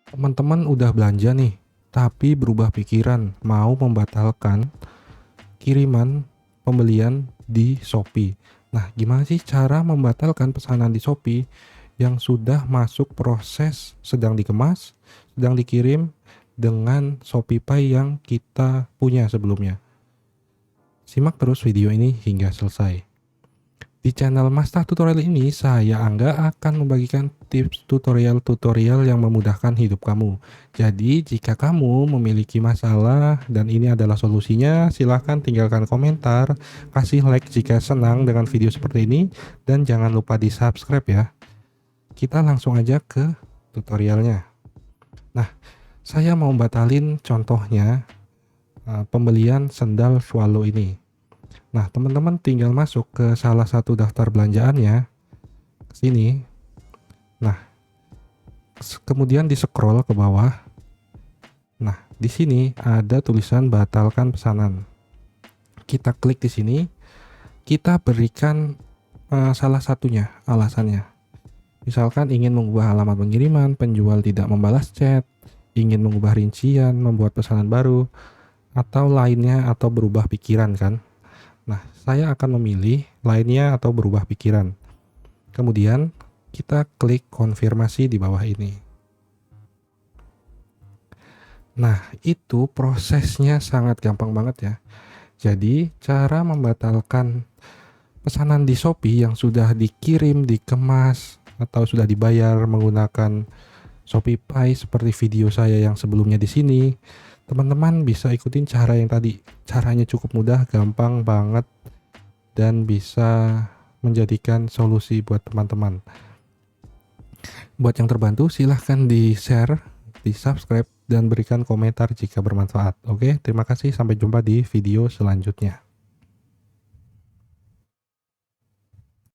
Teman-teman udah belanja nih, tapi berubah pikiran mau membatalkan kiriman pembelian di Shopee. Nah, gimana sih cara membatalkan pesanan di Shopee yang sudah masuk proses sedang dikemas, sedang dikirim dengan ShopeePay yang kita punya sebelumnya? Simak terus video ini hingga selesai. Di channel Masta Tutorial ini, saya Angga akan membagikan tips tutorial-tutorial yang memudahkan hidup kamu. Jadi, jika kamu memiliki masalah dan ini adalah solusinya, silahkan tinggalkan komentar, kasih like jika senang dengan video seperti ini, dan jangan lupa di subscribe ya. Kita langsung aja ke tutorialnya. Nah, saya mau batalin contohnya pembelian sendal swallow ini. Nah, teman-teman tinggal masuk ke salah satu daftar belanjaannya, ke sini. Nah, kemudian di-scroll ke bawah. Nah, di sini ada tulisan batalkan pesanan. Kita klik di sini, kita berikan salah satunya alasannya. Misalkan ingin mengubah alamat pengiriman, penjual tidak membalas chat, ingin mengubah rincian, membuat pesanan baru, atau lainnya, atau berubah pikiran kan. Nah, saya akan memilih lainnya atau berubah pikiran. Kemudian kita klik konfirmasi di bawah ini. Nah, itu prosesnya sangat gampang banget ya. Jadi, cara membatalkan pesanan di Shopee yang sudah dikirim, dikemas, atau sudah dibayar menggunakan ShopeePay seperti video saya yang sebelumnya di sini, teman-teman bisa ikutin cara yang tadi. Caranya cukup mudah, gampang banget, dan bisa menjadikan solusi buat teman-teman. Buat yang terbantu, silahkan di-share, di-subscribe, dan berikan komentar jika bermanfaat. Oke, terima kasih. Sampai jumpa di video selanjutnya.